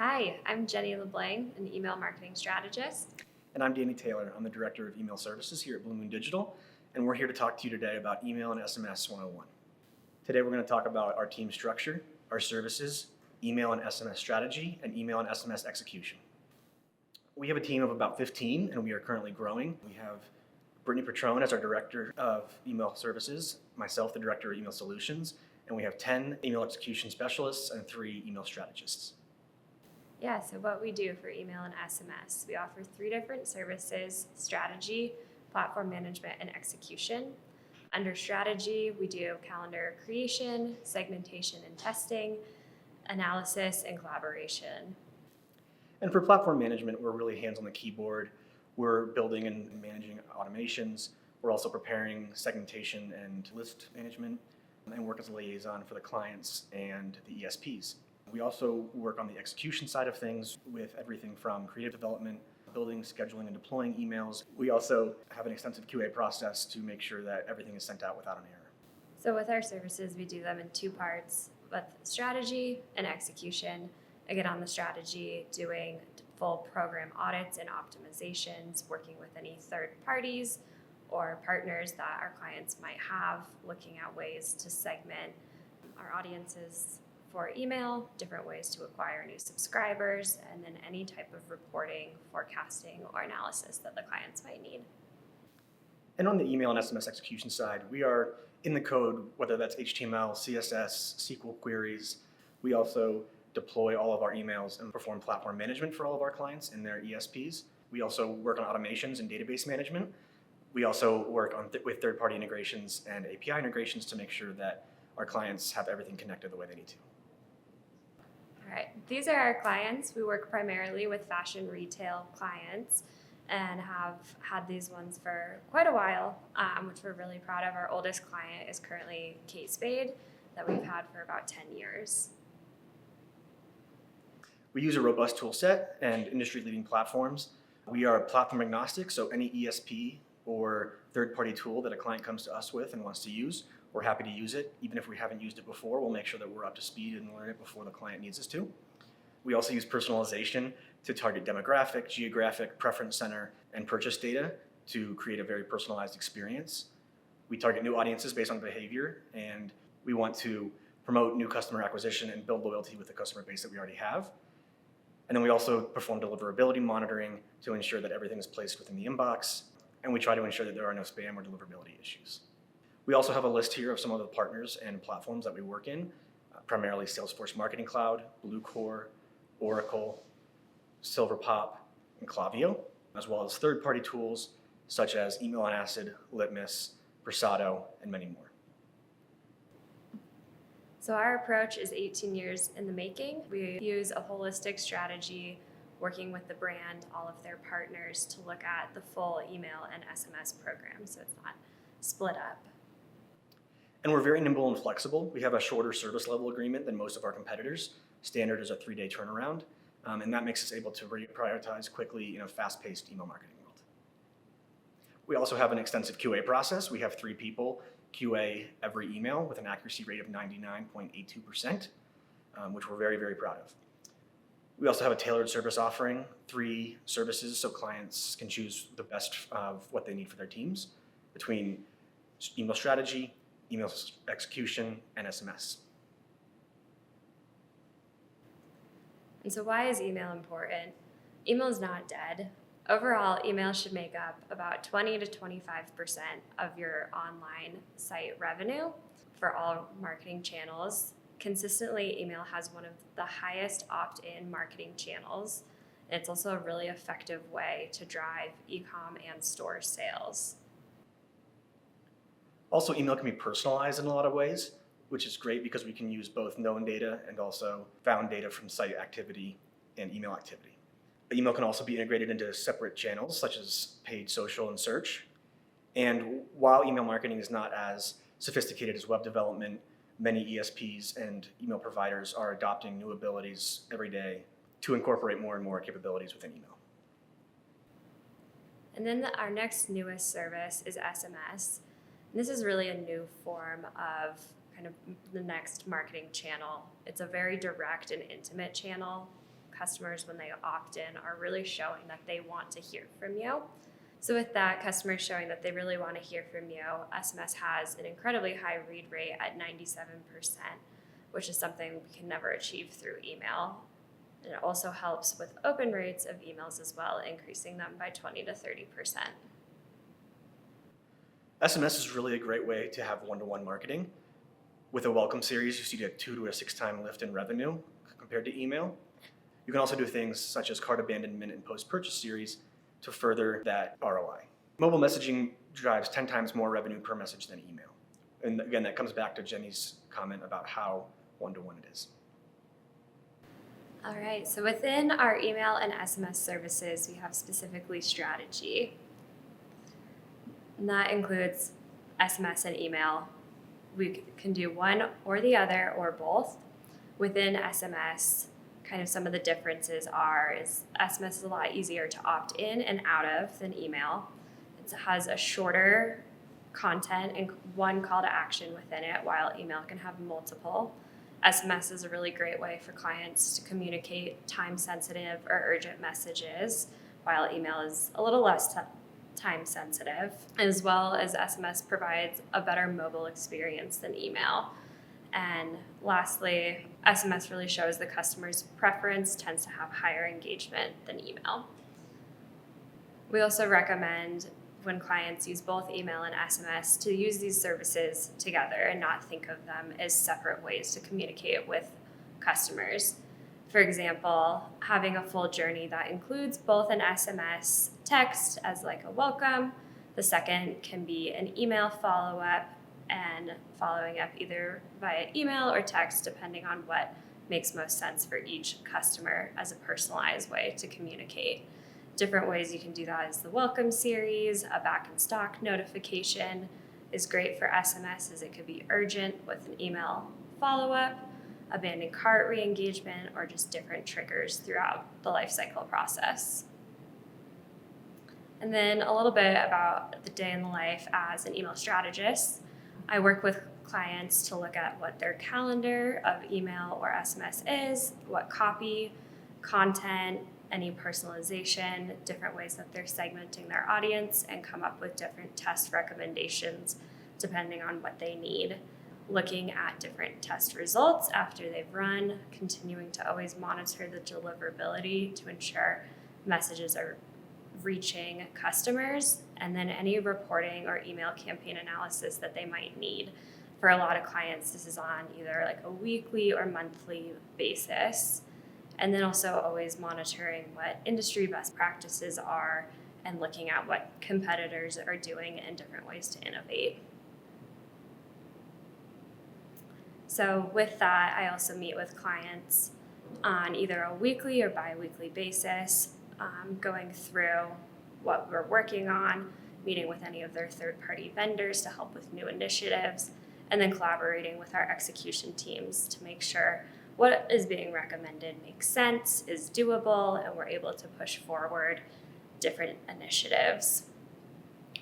Hi, I'm Jenny LeBlanc, an email marketing strategist. And I'm Danny Taylor. I'm the Director of Email Services here at Blue Moon Digital, and we're here to talk to you today about email and SMS 101. Today we're going to talk about our team structure, our services, email and SMS strategy, and email and SMS execution. We have a team of about 15, and we are currently growing. We have Brittany Petrone as our Director of Email Services, myself, the Director of Email Solutions, and we have 10 email execution specialists and 3 email strategists. Yeah, so what we do for email and SMS, we offer 3 different services: strategy, platform management, and execution. Under strategy, we do calendar creation, segmentation and testing, analysis, and collaboration. And for platform management, we're really hands on the keyboard. We're building and managing automations. We're also preparing segmentation and list management and work as a liaison for the clients and the ESPs. We also work on the execution side of things with everything from creative development, building, scheduling, and deploying emails. We also have an extensive QA process to make sure that everything is sent out without an error. So with our services, we do them in 2 parts, with strategy and execution. Again, on the strategy, doing full program audits and optimizations, working with any third parties or partners that our clients might have, looking at ways to segment our audiences for email, different ways to acquire new subscribers, and then any type of reporting, forecasting, or analysis that the clients might need. And on the email and SMS execution side, we are in the code, whether that's HTML, CSS, SQL queries. We also deploy all of our emails and perform platform management for all of our clients in their ESPs. We also work on automations and database management. We also work on with third-party integrations and API integrations to make sure that our clients have everything connected the way they need to. All right, these are our clients. We work primarily with fashion retail clients and have had these ones for quite a while, which we're really proud of. Our oldest client is currently Kate Spade, that we've had for about 10 years. We use a robust tool set and industry-leading platforms. We are platform agnostic, so any ESP or third-party tool that a client comes to us with and wants to use, we're happy to use it. Even if we haven't used it before, we'll make sure that we're up to speed and learn it before the client needs us to. We also use personalization to target demographic, geographic, preference center, and purchase data to create a very personalized experience. We target new audiences based on behavior, and we want to promote new customer acquisition and build loyalty with the customer base that we already have. And then we also perform deliverability monitoring to ensure that everything is placed within the inbox, and we try to ensure that there are no spam or deliverability issues. We also have a list here of some of the partners and platforms that we work in, primarily Salesforce Marketing Cloud, Bluecore, Oracle, Silverpop, and Klaviyo, as well as third-party tools such as Email on Acid, Litmus, Versado, and many more. So our approach is 18 years in the making. We use a holistic strategy, working with the brand, all of their partners, to look at the full email and SMS program, so it's not split up. And we're very nimble and flexible. We have a shorter service level agreement than most of our competitors. Standard is a 3-day turnaround, and that makes us able to prioritize quickly in a fast-paced email marketing world. We also have an extensive QA process. We have 3 people QA every email with an accuracy rate of 99.82%, which we're very, very proud of. We also have a tailored service offering, 3 services so clients can choose the best of what they need for their teams between email strategy, email execution, and SMS. And so why is email important? Email is not dead. Overall, email should make up about 20 to 25% of your online site revenue for all marketing channels. Consistently, email has one of the highest opt-in marketing channels. And it's also a really effective way to drive e-com and store sales. Also, email can be personalized in a lot of ways, which is great because we can use both known data and also found data from site activity and email activity. But email can also be integrated into separate channels such as paid social and search. And while email marketing is not as sophisticated as web development, many ESPs and email providers are adopting new abilities every day to incorporate more and more capabilities within email. And then our next newest service is SMS. And this is really a new form of kind of the next marketing channel. It's a very direct and intimate channel. customers, when they opt in, are really showing that they want to hear from you. So with that, customers showing that they really want to hear from you, SMS has an incredibly high read rate at 97%, which is something we can never achieve through email. And it also helps with open rates of emails as well, increasing them by 20 to 30%. SMS is really a great way to have one-to-one marketing. With a welcome series, you see a 2 to 6 time lift in revenue compared to email. You can also do things such as cart abandonment and post-purchase series to further that ROI. Mobile messaging drives 10 times more revenue per message than email. And again, that comes back to Jenny's comment about how one-to-one it is. All right, so within our email and SMS services, we have specifically strategy. And that includes SMS and email. We can do one or the other or both. Within SMS, kind of some of the differences is SMS is a lot easier to opt in and out of than email. It has a shorter content and one call to action within it, while email can have multiple. SMS is a really great way for clients to communicate time-sensitive or urgent messages, while email is a little less time-sensitive, as well as SMS provides a better mobile experience than email. And lastly, SMS really shows the customer's preference tends to have higher engagement than email. We also recommend when clients use both email and SMS to use these services together and not think of them as separate ways to communicate with customers. For example, having a full journey that includes both an SMS text as like a welcome. The second can be an email follow-up, and following up either via email or text, depending on what makes most sense for each customer as a personalized way to communicate. Different ways you can do that is the welcome series. A back in stock notification is great for SMS, as it could be urgent with an email follow-up, abandoned cart re-engagement, or just different triggers throughout the lifecycle process. And then a little bit about the day in the life as an email strategist. I work with clients to look at what their calendar of email or SMS is, what copy, content, any personalization, different ways that they're segmenting their audience, and come up with different test recommendations depending on what they need. Looking at different test results after they've run, continuing to always monitor the deliverability to ensure messages are reaching customers, and then any reporting or email campaign analysis that they might need. For a lot of clients, this is on either like a weekly or monthly basis. And then also always monitoring what industry best practices are and looking at what competitors are doing and different ways to innovate. So with that, I also meet with clients on either a weekly or bi-weekly basis, going through what we're working on, meeting with any of their third-party vendors to help with new initiatives, and then collaborating with our execution teams to make sure what is being recommended makes sense, is doable, and we're able to push forward different initiatives.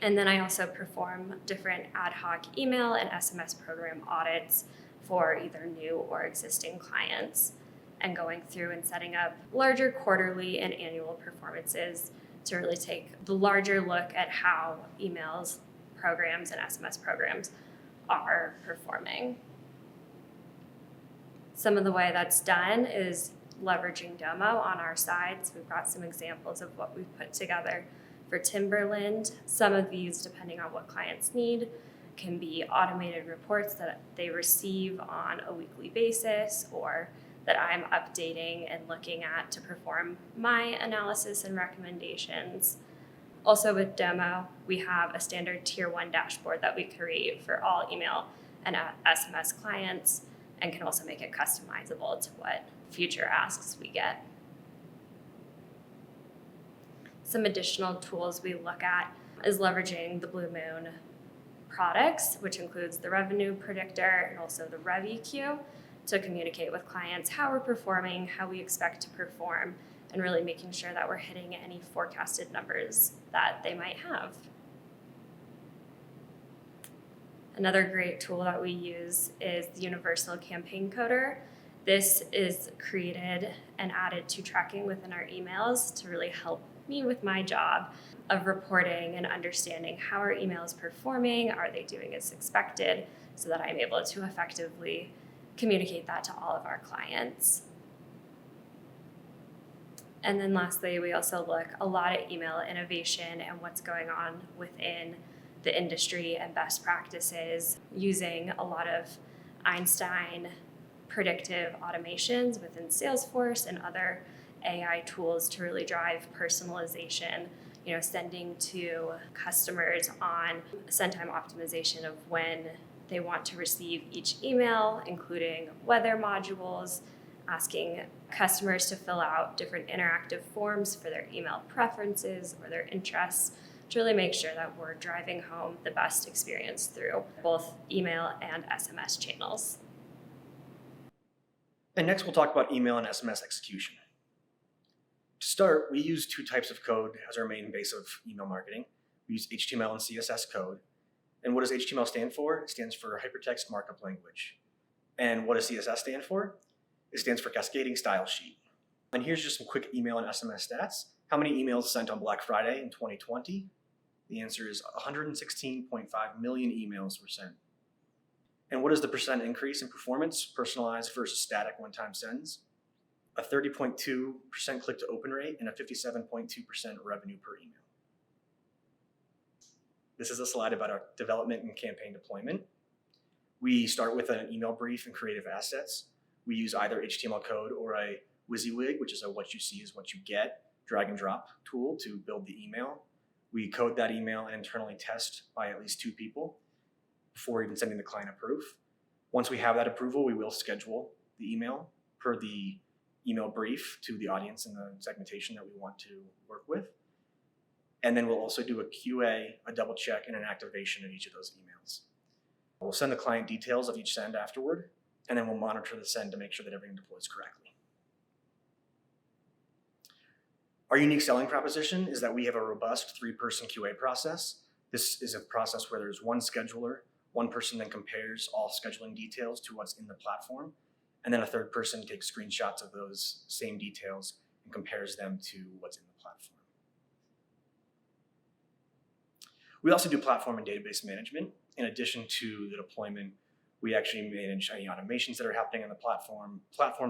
And then I also perform different ad hoc email and SMS program audits for either new or existing clients, and going through and setting up larger quarterly and annual performances to really take the larger look at how emails programs and SMS programs are performing. Some of the way that's done is leveraging Domo on our side. So we've got some examples of what we've put together for Timberland. Some of these, depending on what clients need, can be automated reports that they receive on a weekly basis, or that I'm updating and looking at to perform my analysis and recommendations. Also with Domo, we have a standard tier 1 dashboard that we create for all email and SMS clients, and can also make it customizable to what future asks we get. Some additional tools we look at is leveraging the Blue Moon products, which includes the revenue predictor and also the RevEQ, to communicate with clients how we're performing, how we expect to perform, and really making sure that we're hitting any forecasted numbers that they might have. Another great tool that we use is the Universal Campaign Coder. This is created and added to tracking within our emails to really help me with my job of reporting and understanding how our email is performing, are they doing as expected, so that I'm able to effectively communicate that to all of our clients. And then lastly, we also look a lot at email innovation and what's going on within the industry and best practices, using a lot of Einstein predictive automations within Salesforce and other AI tools to really drive personalization, sending to customers on send time optimization of when they want to receive each email, including weather modules, asking customers to fill out different interactive forms for their email preferences or their interests to really make sure that we're driving home the best experience through both email and SMS channels. And next we'll talk about email and SMS execution. To start, we use two types of code as our main base of email marketing. We use HTML and CSS code. And what does HTML stand for? It stands for Hypertext Markup Language. And what does CSS stand for? It stands for Cascading Style Sheet. And here's just some quick email and SMS stats. How many emails sent on Black Friday in 2020? The answer is 116.5 million emails were sent. And what is the percent increase in performance, personalized versus static one-time sends? A 30.2% click-to-open rate and a 57.2% revenue per email. This is a slide about our development and campaign deployment. We start with an email brief and creative assets. We use either HTML code or a WYSIWYG, which is a what you see is what you get, drag and drop tool to build the email. We code that email and internally test by at least 2 people before even sending the client a proof. Once we have that approval, we will schedule the email per the email brief to the audience and the segmentation that we want to work with. And then we'll also do a QA, a double check, and an activation of each of those emails. We'll send the client details of each send afterward, and then we'll monitor the send to make sure that everything deploys correctly. Our unique selling proposition is that we have a robust 3-person QA process. This is a process where there's one scheduler, one person then compares all scheduling details to what's in the platform, and then a third person takes screenshots of those same details and compares them to what's in the platform. We also do platform and database management. In addition to the deployment, we actually manage any automations that are happening on the platform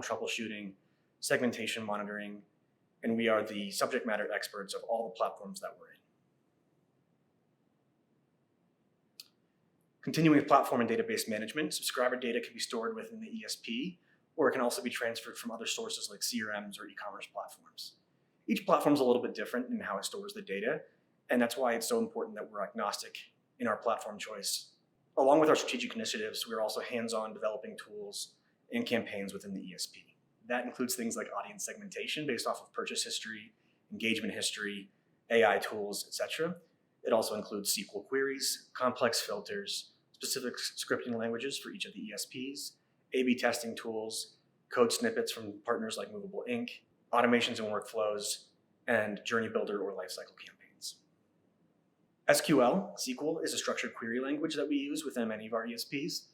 troubleshooting, segmentation monitoring, and we are the subject matter experts of all the platforms that we're in. Continuing with platform and database management, subscriber data can be stored within the ESP, or it can also be transferred from other sources like CRMs or e-commerce platforms. Each platform is a little bit different in how it stores the data, and that's why it's so important that we're agnostic in our platform choice. Along with our strategic initiatives, we're also hands-on developing tools and campaigns within the ESP. That includes things like audience segmentation based off of purchase history, engagement history, AI tools, etc. It also includes SQL queries, complex filters, specific scripting languages for each of the ESPs, A/B testing tools, code snippets from partners like Movable Ink, automations and workflows, and journey builder or lifecycle campaigns. SQL is a structured query language that we use within many of our ESPs.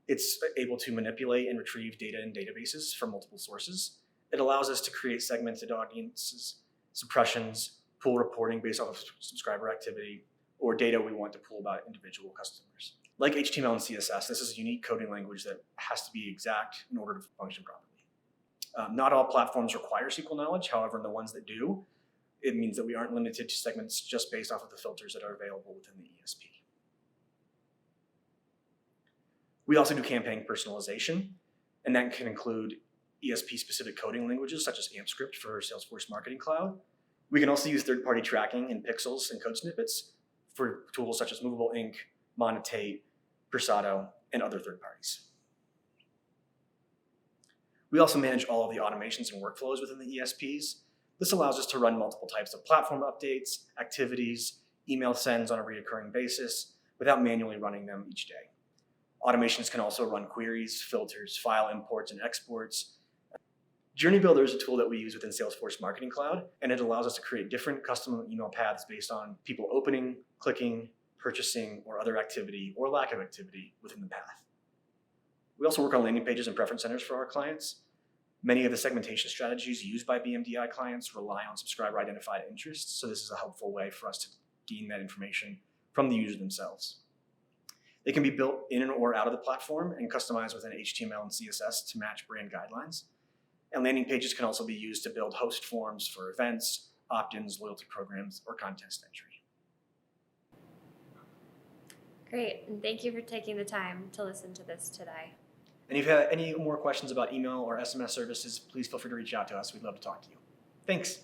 It's able to manipulate and retrieve data in databases from multiple sources. It allows us to create segmented audiences, suppressions, pull reporting based off of subscriber activity, or data we want to pull about individual customers. Like HTML and CSS, this is a unique coding language that has to be exact in order to function properly. Not all platforms require SQL knowledge. However, in the ones that do, it means that we aren't limited to segments just based off of the filters that are available within the ESP. We also do campaign personalization, and that can include ESP-specific coding languages such as AmpScript for Salesforce Marketing Cloud. We can also use third-party tracking in pixels and code snippets for tools such as Movable Ink, Monotate, Persado, and other third parties. We also manage all of the automations and workflows within the ESPs. This allows us to run multiple types of platform updates, activities, email sends on a recurring basis without manually running them each day. Automations can also run queries, filters, file imports, and exports. Journey Builder is a tool that we use within Salesforce Marketing Cloud, and it allows us to create different custom email paths based on people opening, clicking, purchasing, or other activity or lack of activity within the path. We also work on landing pages and preference centers for our clients. Many of the segmentation strategies used by BMDI clients rely on subscriber identified interests, so this is a helpful way for us to gain that information from the user themselves. They can be built in or out of the platform and customized within HTML and CSS to match brand guidelines. And landing pages can also be used to build host forms for events, opt-ins, loyalty programs, or contest entry. Great, and thank you for taking the time to listen to this today. And if you have any more questions about email or SMS services, please feel free to reach out to us. We'd love to talk to you. Thanks.